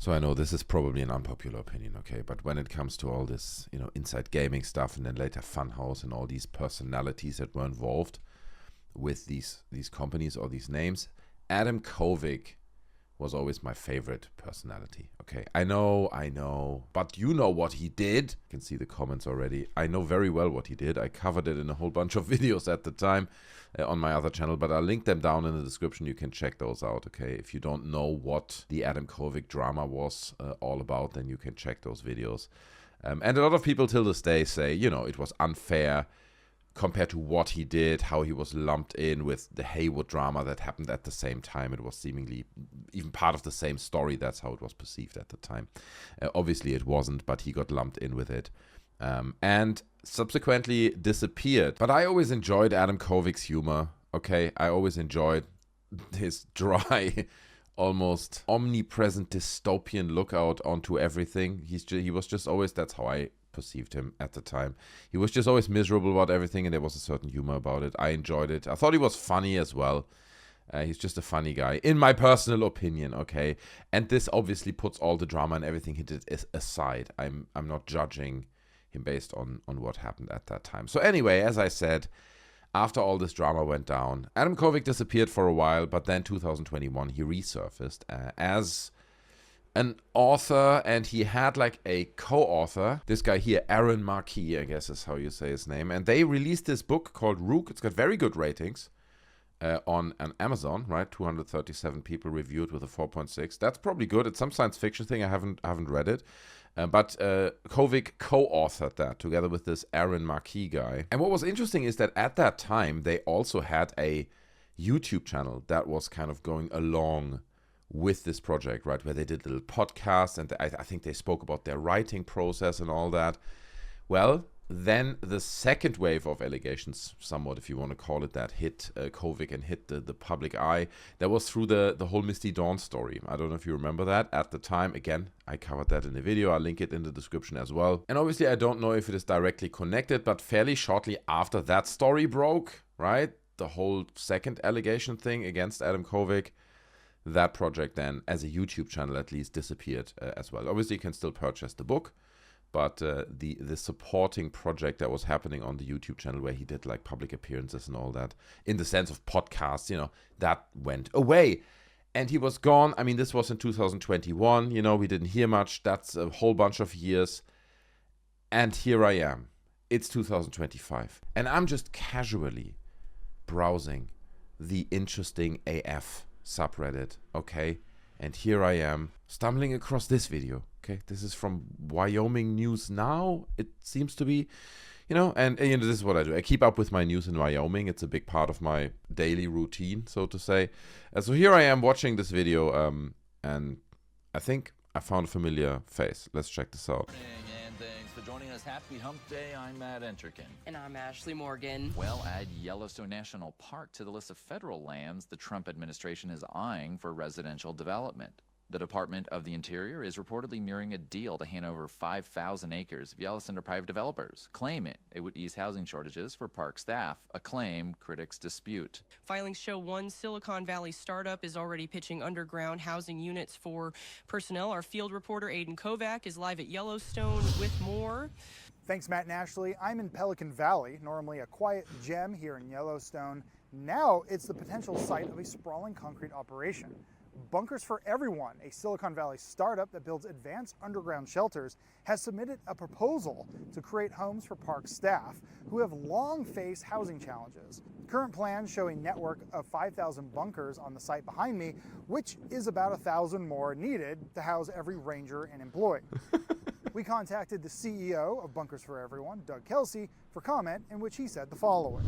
So I know this is probably an unpopular opinion, okay? But when it comes to all this, Inside Gaming stuff and then later Funhaus and all these personalities that were involved with these companies or these names, Adam Kovic was always my favorite personality, okay? I know, but you know what he did. You can see the comments already. I know very well what he did. I covered it in a whole bunch of videos at the time on my other channel, but I'll link them down in the description. You can check those out, okay? If you don't know what the Adam Kovic drama was all about, then you can check those videos. And a lot of people till this day say, it was unfair compared to what he did, how he was lumped in with the Haywood drama that happened at the same time. It was seemingly even part of the same story. That's how it was perceived at the time. Obviously it wasn't, but he got lumped in with it. And subsequently disappeared. But I always enjoyed Adam Kovic's humor, okay? I always enjoyed his dry, almost omnipresent dystopian look out onto everything. He was just always, that's how I perceived him at the time. He was just always miserable about everything, and there was a certain humor about it. I enjoyed it. I thought he was funny as well. He's just a funny guy, in my personal opinion, okay? And this obviously puts all the drama and everything he did aside. I'm not judging him based on what happened at that time. So anyway, as I said, after all this drama went down, Adam Kovic disappeared for a while, but then 2021 he resurfaced as an author, and he had like a co-author, this guy here, Aaron Markey, I guess is how you say his name, and they released this book called ROOK. It's got very good ratings on Amazon, right? 237 people reviewed with a 4.6. That's probably good. It's some science fiction thing. I haven't read it. But Kovic co-authored that together with this Aaron Markey guy. And what was interesting is that at that time, they also had a YouTube channel that was kind of going along with this project, right? Where they did little podcasts, and I think they spoke about their writing process and all that. Well, then the second wave of allegations, somewhat if you want to call it that, hit Kovic and hit the public eye. That was through the whole Misty Dawn story. I don't know if you remember that at the time. Again, I covered that in the video. I'll link it in the description as well. And obviously I don't know if it is directly connected, but fairly shortly after that story broke, right? The whole second allegation thing against Adam Kovic, that project then, as a YouTube channel at least, disappeared as well. Obviously you can still purchase the book, but the supporting project that was happening on the YouTube channel, where he did like public appearances and all that, in the sense of podcasts, that went away. And he was gone. I mean, this was in 2021, we didn't hear much. That's a whole bunch of years. And here I am. It's 2025. And I'm just casually browsing the Interesting AF subreddit, okay? And here I am stumbling across this video, okay? This is from Wyoming News Now, it seems to be, and this is what I do. I keep up with my news in Wyoming. It's a big part of my daily routine, so to say. So here I am watching this video, and I think I found a familiar face. Let's check this out. Joining us, happy hump day. I'm Matt Enterkin. And I'm Ashley Morgan. Well, add Yellowstone National Park to the list of federal lands the Trump administration is eyeing for residential development. The Department of the Interior is reportedly nearing a deal to hand over 5,000 acres of Yellowstone to private developers, claiming it would ease housing shortages for park staff, a claim critics dispute. Filings show one Silicon Valley startup is already pitching underground housing units for personnel. Our field reporter, Adam Kovic, is live at Yellowstone with more. Thanks, Matt and Ashley. I'm in Pelican Valley, normally a quiet gem here in Yellowstone. Now it's the potential site of a sprawling concrete operation. Bunkers for Everyone, a Silicon Valley startup that builds advanced underground shelters, has submitted a proposal to create homes for park staff who have long faced housing challenges. Current plans show a network of 5,000 bunkers on the site behind me, which is about 1,000 more needed to house every ranger and employee. We contacted the CEO of Bunkers for Everyone, Doug Kelsey, for comment, in which he said the following.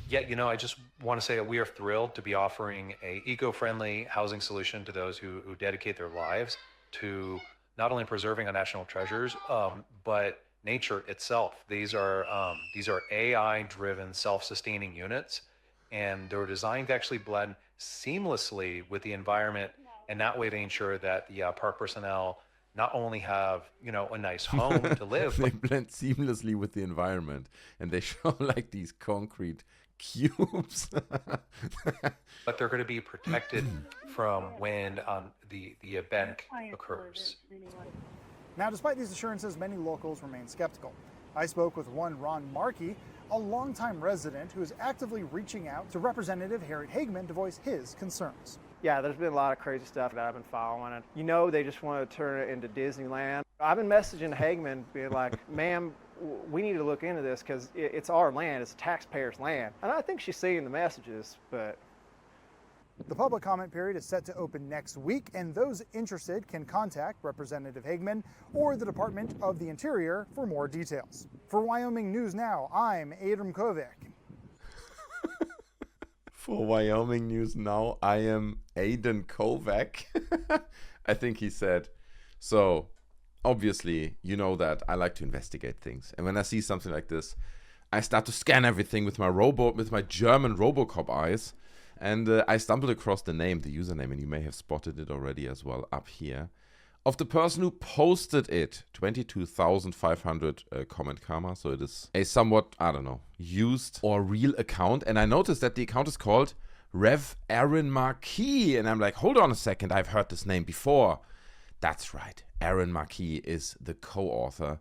Yeah, I just want to say that we are thrilled to be offering a eco-friendly housing solution to those who dedicate their lives to not only preserving our national treasures, but nature itself. These are AI-driven, self-sustaining units, and they're designed to actually blend seamlessly with the environment, and that way to ensure that the park personnel not only have, a nice home to live. They blend seamlessly with the environment, and they show like these concrete cubes. But they're going to be protected from when the event occurs. Now, despite these assurances, many locals remain skeptical. I spoke with one Ron Markey, a longtime resident who is actively reaching out to Representative Harry Hageman to voice his concerns. Yeah, there's been a lot of crazy stuff that I've been following. And you know, they just want to turn it into Disneyland. I've been messaging Hageman being like, ma'am, we need to look into this because it's our land, it's the taxpayers' land. And I think she's seeing the messages, but... The public comment period is set to open next week, and those interested can contact Representative Hageman or the Department of the Interior for more details. For Wyoming News Now, I'm Adam Kovic. For Wyoming News Now, I am Adam Kovic. I think he said. So, obviously, you know that I like to investigate things. And when I see something like this, I start to scan everything with my German RoboCop eyes. And I stumbled across the username, and you may have spotted it already as well up here, of the person who posted it. 22,500 comment karma. So it is a somewhat, I don't know, used or real account. And I noticed that the account is called Rev Aaron Marquis. And I'm like, hold on a second, I've heard this name before. That's right. Aaron Marquis is the co-author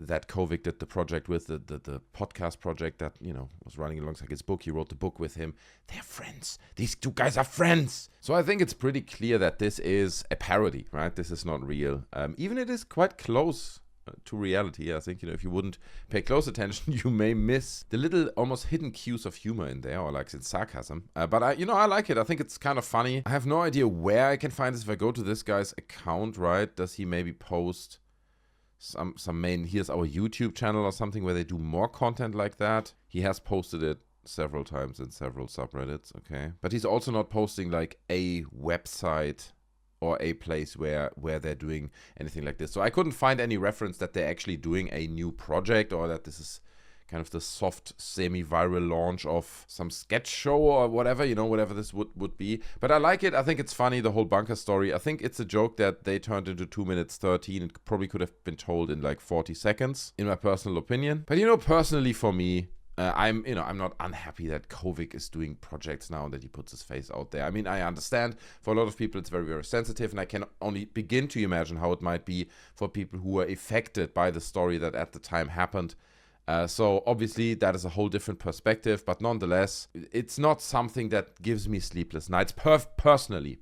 that Kovic did the project with, the podcast project that, you know, was running alongside his book. He wrote the book with him. They're friends. These two guys are friends. So I think it's pretty clear that this is a parody, right? This is not real. Even it is quite close to reality. I think, you know, if you wouldn't pay close attention, you may miss the little almost hidden cues of humor in there, or like in sarcasm. But I like it. I think it's kind of funny. I have no idea where I can find this. If I go to this guy's account, right, does he maybe post some here's our YouTube channel or something where they do more content like that? He has posted it several times in several subreddits, okay? But he's also not posting like a website or a place where they're doing anything like this. So I couldn't find any reference that they're actually doing a new project, or that this is kind of the soft semi-viral launch of some sketch show or whatever, you know, whatever this would be. But I like it. I think it's funny, the whole bunker story. I think it's a joke that they turned into 2 minutes 13. It probably could have been told in like 40 seconds, in my personal opinion. But, you know, personally for me, I'm not unhappy that Kovic is doing projects now, that he puts his face out there. I mean, I understand for a lot of people it's very, very sensitive, and I can only begin to imagine how it might be for people who were affected by the story that at the time happened. So obviously that is a whole different perspective, but nonetheless, it's not something that gives me sleepless nights personally,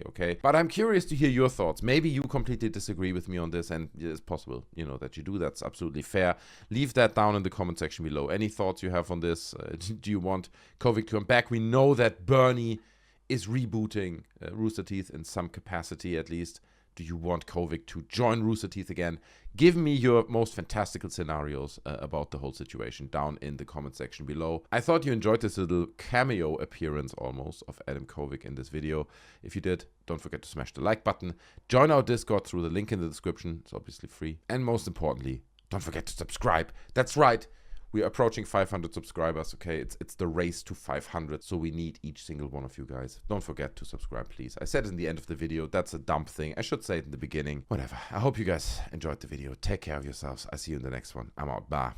okay? But I'm curious to hear your thoughts. Maybe you completely disagree with me on this, and it's possible, you know, that you do. That's absolutely fair. Leave that down in the comment section below. Any thoughts you have on this? Do you want Kovic to come back? We know that Bernie is rebooting Rooster Teeth in some capacity at least. Do you want Kovic to join Rooster Teeth again? Give me your most fantastical scenarios about the whole situation down in the comment section below. I thought you enjoyed this little cameo appearance almost of Adam Kovic in this video. If you did, don't forget to smash the like button. Join our Discord through the link in the description. It's obviously free. And most importantly, don't forget to subscribe. That's right. We are approaching 500 subscribers, okay? It's the race to 500, so we need each single one of you guys. Don't forget to subscribe, please. I said it in the end of the video. That's a dumb thing. I should say it in the beginning. Whatever. I hope you guys enjoyed the video. Take care of yourselves. I see you in the next one. I'm out. Bye.